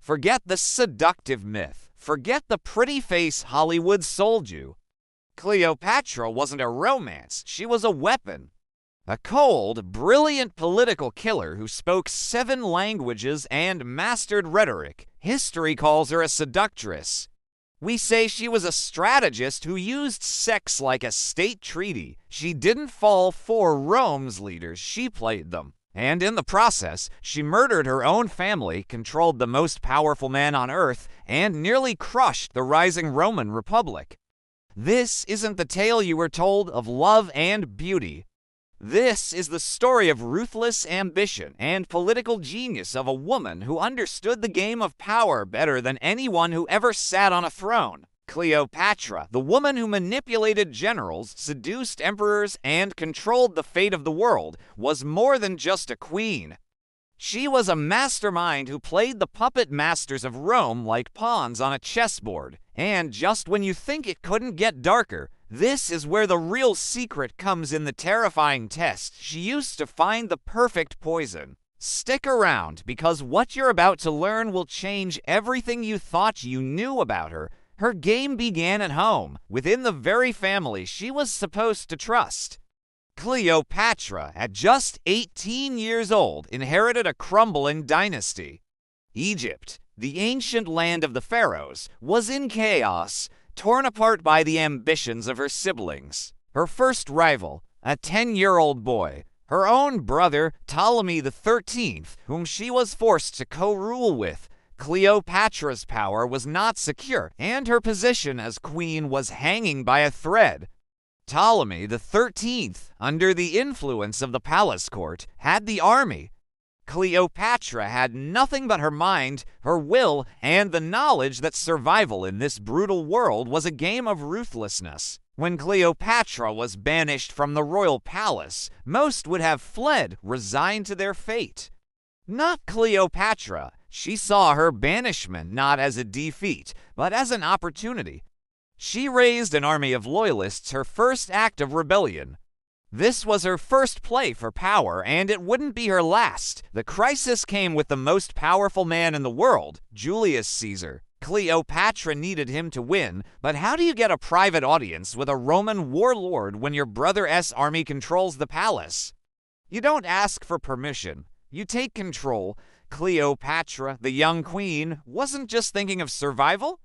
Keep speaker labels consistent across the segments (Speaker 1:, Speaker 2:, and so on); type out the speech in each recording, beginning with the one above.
Speaker 1: Forget the seductive myth. Forget the pretty face Hollywood sold you. Cleopatra wasn't a romance, she was a weapon. A cold, brilliant political killer who spoke 7 languages and mastered rhetoric. History calls her a seductress. We say she was a strategist who used sex like a state treaty. She didn't fall for Rome's leaders, she played them. And in the process, she murdered her own family, controlled the most powerful man on earth, and nearly crushed the rising Roman Republic. This isn't the tale you were told of love and beauty. This is the story of ruthless ambition and political genius of a woman who understood the game of power better than anyone who ever sat on a throne. Cleopatra, the woman who manipulated generals, seduced emperors, and controlled the fate of the world, was more than just a queen. She was a mastermind who played the puppet masters of Rome like pawns on a chessboard. And just when you think it couldn't get darker, this is where the real secret comes in the terrifying test. She used to find the perfect poison. Stick around, because what you're about to learn will change everything you thought you knew about her. Her game began at home, within the very family she was supposed to trust. Cleopatra, at just 18 years old, inherited a crumbling dynasty. Egypt, the ancient land of the pharaohs, was in chaos, torn apart by the ambitions of her siblings. Her first rival, a 10-year-old boy, her own brother Ptolemy XIII, whom she was forced to co-rule with. Cleopatra's power was not secure, and her position as queen was hanging by a thread. Ptolemy XIII, under the influence of the palace court, had the army. Cleopatra had nothing but her mind, her will, and the knowledge that survival in this brutal world was a game of ruthlessness. When Cleopatra was banished from the royal palace, most would have fled, resigned to their fate. Not Cleopatra. She saw her banishment not as a defeat, but as an opportunity. She raised an army of loyalists, her first act of rebellion. This was her first play for power, and it wouldn't be her last. The crisis came with the most powerful man in the world, Julius Caesar. Cleopatra needed him to win, but how do you get a private audience with a Roman warlord when your brother's army controls the palace? You don't ask for permission. You take control. Cleopatra, the young queen, wasn't just thinking of survival.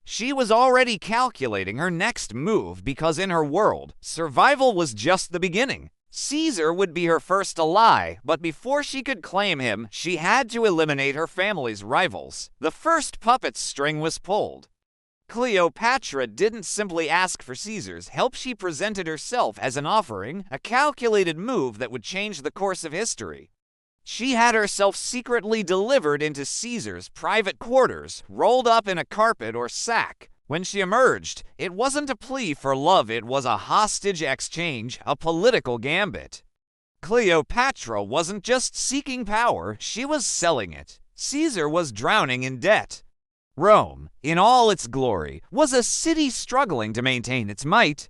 Speaker 1: She was already calculating her next move because in her world, survival was just the beginning. Caesar would be her first ally, but before she could claim him, she had to eliminate her family's rivals. The first puppet string was pulled. Cleopatra didn't simply ask for Caesar's help, she presented herself as an offering, a calculated move that would change the course of history. She had herself secretly delivered into Caesar's private quarters, rolled up in a carpet or sack. When she emerged, it wasn't a plea for love, it was a hostage exchange, a political gambit. Cleopatra wasn't just seeking power, she was selling it. Caesar was drowning in debt. Rome, in all its glory, was a city struggling to maintain its might.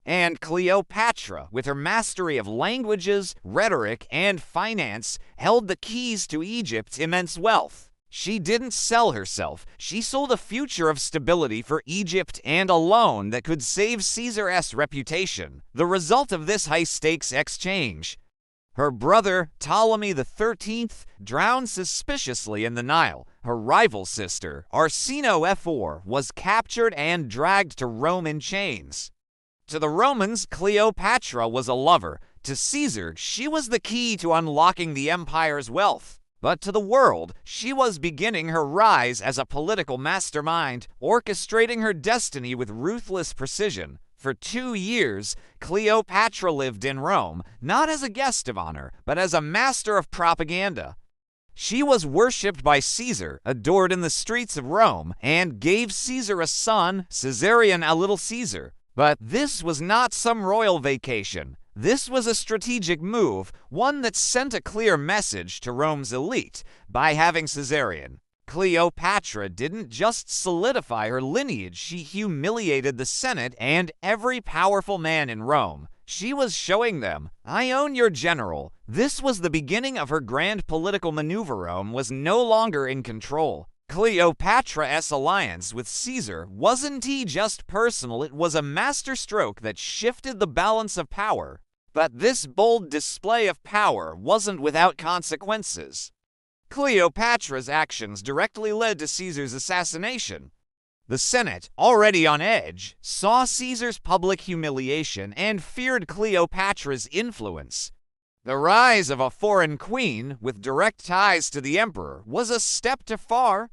Speaker 1: And Cleopatra, with her mastery of languages, rhetoric, and finance, held the keys to Egypt's immense wealth. She didn't sell herself. She sold a future of stability for Egypt and a loan that could save Caesar's reputation. The result of this high-stakes exchange. Her brother, Ptolemy XIII, drowned suspiciously in the Nile. Her rival sister, Arsinoe IV, was captured and dragged to Rome in chains. To the Romans, Cleopatra was a lover. To Caesar, she was the key to unlocking the empire's wealth. But to the world, she was beginning her rise as a political mastermind, orchestrating her destiny with ruthless precision. For 2 years, Cleopatra lived in Rome, not as a guest of honor, but as a master of propaganda. She was worshipped by Caesar, adored in the streets of Rome, and gave Caesar a son, Caesarion a little Caesar. But this was not some royal vacation. This was a strategic move, one that sent a clear message to Rome's elite. By having Caesarion, Cleopatra didn't just solidify her lineage, she humiliated the Senate and every powerful man in Rome. She was showing them, I own your general. This was the beginning of her grand political maneuver. Rome was no longer in control. Cleopatra's alliance with Caesar wasn't just personal, it was a masterstroke that shifted the balance of power. But this bold display of power wasn't without consequences. Cleopatra's actions directly led to Caesar's assassination. The Senate, already on edge, saw Caesar's public humiliation and feared Cleopatra's influence. The rise of a foreign queen with direct ties to the emperor was a step too far.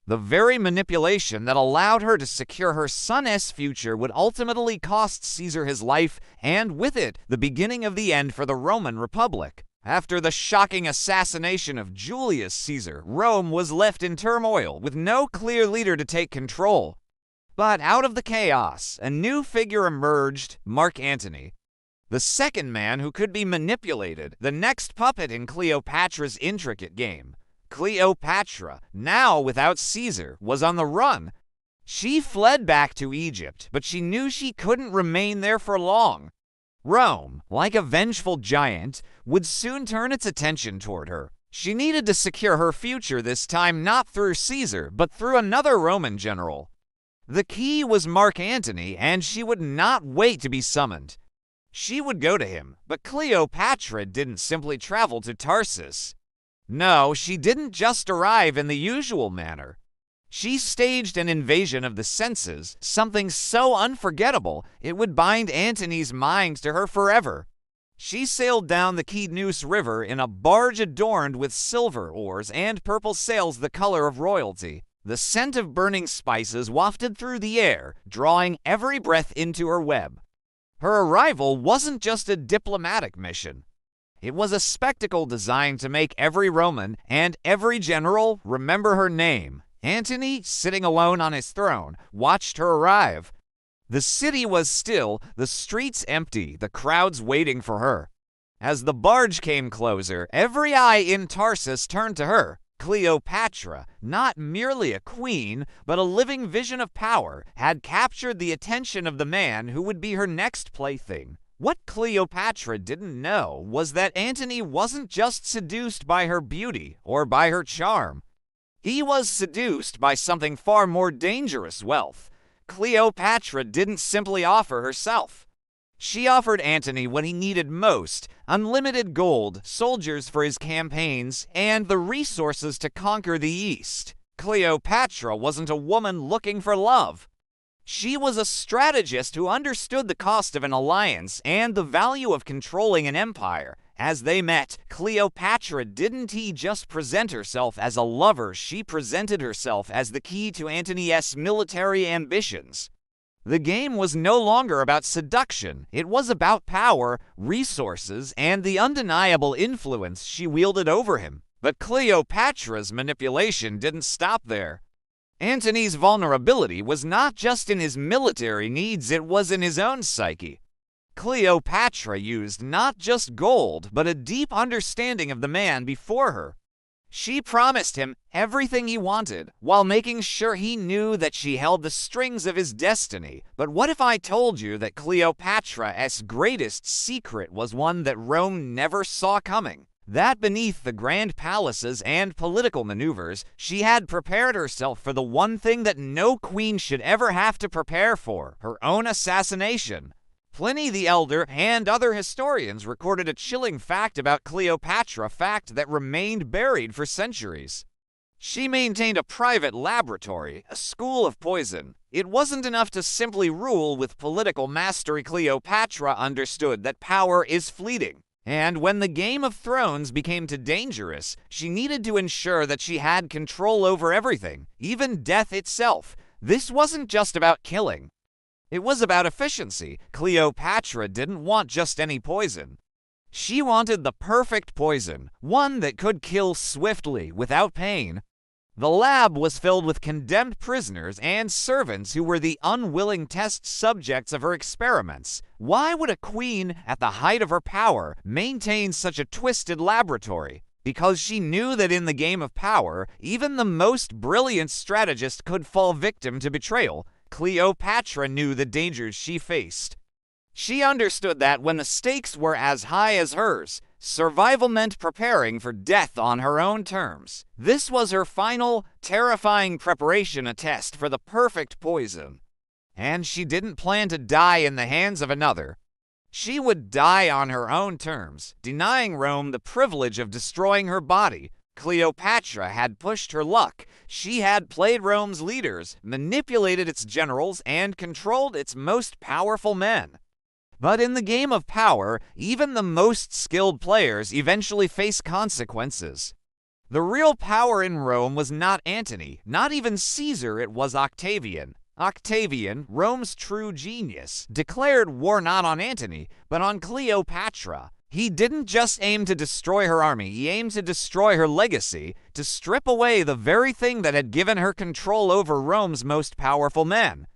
Speaker 1: The very manipulation that allowed her to secure her son's future would ultimately cost Caesar his life, and with it, the beginning of the end for the Roman Republic. After the shocking assassination of Julius Caesar, Rome was left in turmoil with no clear leader to take control. But out of the chaos, a new figure emerged, Mark Antony. The second man who could be manipulated, the next puppet in Cleopatra's intricate game. Cleopatra, now without Caesar, was on the run. She fled back to Egypt, but she knew she couldn't remain there for long. Rome, like a vengeful giant, would soon turn its attention toward her. She needed to secure her future this time not through Caesar, but through another Roman general. The key was Mark Antony, and she would not wait to be summoned. She would go to him, but Cleopatra didn't simply travel to Tarsus. No, she didn't just arrive in the usual manner. She staged an invasion of the senses, something so unforgettable it would bind Antony's mind to her forever. She sailed down the Kidneus River in a barge adorned with silver oars and purple sails the color of royalty. The scent of burning spices wafted through the air, drawing every breath into her web. Her arrival wasn't just a diplomatic mission. It was a spectacle designed to make every Roman and every general remember her name. Antony, sitting alone on his throne, watched her arrive. The city was still, the streets empty, the crowds waiting for her. As the barge came closer, every eye in Tarsus turned to her. Cleopatra, not merely a queen, but a living vision of power, had captured the attention of the man who would be her next plaything. What Cleopatra didn't know was that Antony wasn't just seduced by her beauty or by her charm. He was seduced by something far more dangerous, wealth. Cleopatra didn't simply offer herself. She offered Antony what he needed most: unlimited gold, soldiers for his campaigns, and the resources to conquer the East. Cleopatra wasn't a woman looking for love. She was a strategist who understood the cost of an alliance and the value of controlling an empire. As they met, Cleopatra didn't just present herself as a lover, she presented herself as the key to Antony's military ambitions. The game was no longer about seduction. It was about power, resources, and the undeniable influence she wielded over him. But Cleopatra's manipulation didn't stop there. Antony's vulnerability was not just in his military needs, it was in his own psyche. Cleopatra used not just gold, but a deep understanding of the man before her. She promised him everything he wanted, while making sure he knew that she held the strings of his destiny. But what if I told you that Cleopatra's greatest secret was one that Rome never saw coming? That beneath the grand palaces and political maneuvers, she had prepared herself for the one thing that no queen should ever have to prepare for: her own assassination. Pliny the Elder and other historians recorded a chilling fact about Cleopatra, fact that remained buried for centuries. She maintained a private laboratory, a school of poison. It wasn't enough to simply rule with political mastery. Cleopatra understood that power is fleeting. And when the Game of Thrones became too dangerous, she needed to ensure that she had control over everything, even death itself. This wasn't just about killing. It was about efficiency. Cleopatra didn't want just any poison. She wanted the perfect poison, one that could kill swiftly, without pain. The lab was filled with condemned prisoners and servants who were the unwilling test subjects of her experiments. Why would a queen, at the height of her power, maintain such a twisted laboratory? Because she knew that in the game of power, even the most brilliant strategist could fall victim to betrayal. Cleopatra knew the dangers she faced. She understood that when the stakes were as high as hers, Survival meant preparing for death on her own terms. This was her final, terrifying preparation, a test for the perfect poison. And she didn't plan to die in the hands of another. She would die on her own terms, denying Rome the privilege of destroying her body. Cleopatra had pushed her luck. She had played Rome's leaders, manipulated its generals, and controlled its most powerful men. But in the game of power, even the most skilled players eventually face consequences. The real power in Rome was not Antony, not even Caesar, it was Octavian. Octavian, Rome's true genius, declared war not on Antony, but on Cleopatra. He didn't just aim to destroy her army, he aimed to destroy her legacy, to strip away the very thing that had given her control over Rome's most powerful men.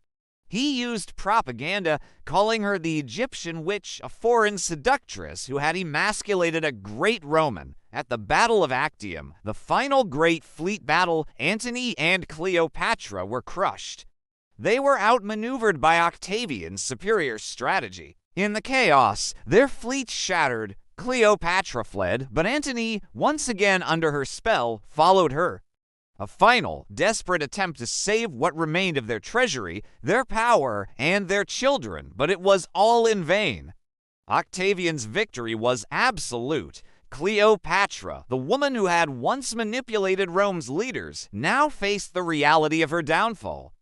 Speaker 1: He used propaganda, calling her the Egyptian witch, a foreign seductress who had emasculated a great Roman. At the Battle of Actium, the final great fleet battle, Antony and Cleopatra were crushed. They were outmaneuvered by Octavian's superior strategy. In the chaos, their fleet shattered. Cleopatra fled, but Antony, once again under her spell, followed her. A final, desperate attempt to save what remained of their treasury, their power, and their children, but it was all in vain. Octavian's victory was absolute. Cleopatra, the woman who had once manipulated Rome's leaders, now faced the reality of her downfall.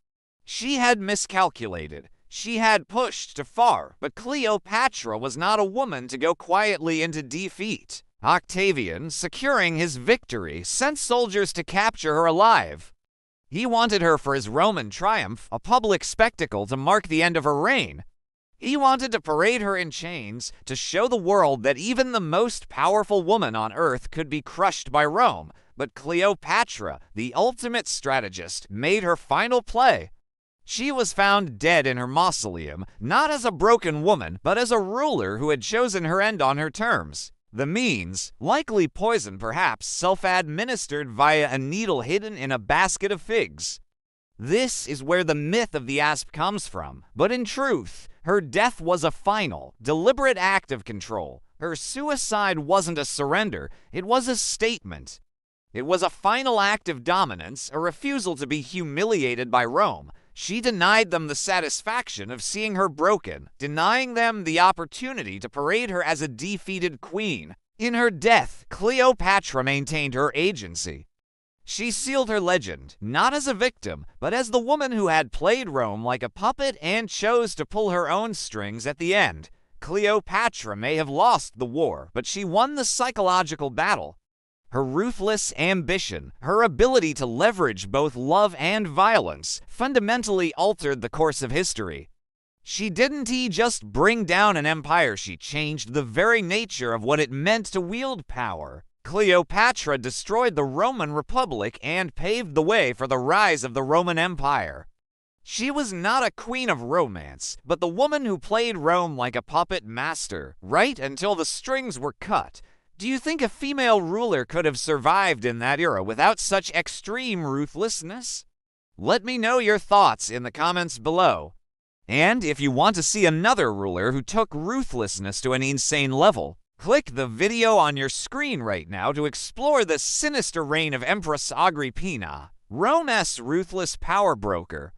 Speaker 1: She had miscalculated. She had pushed too far, but Cleopatra was not a woman to go quietly into defeat. Octavian, securing his victory, sent soldiers to capture her alive. He wanted her for his Roman triumph, a public spectacle to mark the end of her reign. He wanted to parade her in chains, to show the world that even the most powerful woman on earth could be crushed by Rome. But Cleopatra, the ultimate strategist, made her final play. She was found dead in her mausoleum, not as a broken woman, but as a ruler who had chosen her end on her terms. The means, likely poison perhaps, self-administered via a needle hidden in a basket of figs. This is where the myth of the asp comes from, but in truth, her death was a final, deliberate act of control. Her suicide wasn't a surrender, it was a statement. It was a final act of dominance, a refusal to be humiliated by Rome. She denied them the satisfaction of seeing her broken, denying them the opportunity to parade her as a defeated queen. In her death, Cleopatra maintained her agency. She sealed her legend, not as a victim, but as the woman who had played Rome like a puppet and chose to pull her own strings at the end. Cleopatra may have lost the war, but she won the psychological battle. Her ruthless ambition, her ability to leverage both love and violence, fundamentally altered the course of history. She didn't just bring down an empire, she changed the very nature of what it meant to wield power. Cleopatra destroyed the Roman Republic and paved the way for the rise of the Roman Empire. She was not a queen of romance, but the woman who played Rome like a puppet master, right until the strings were cut. Do you think a female ruler could have survived in that era without such extreme ruthlessness? Let me know your thoughts in the comments below. And if you want to see another ruler who took ruthlessness to an insane level, click the video on your screen right now to explore the sinister reign of Empress Agrippina, Rome's ruthless power broker.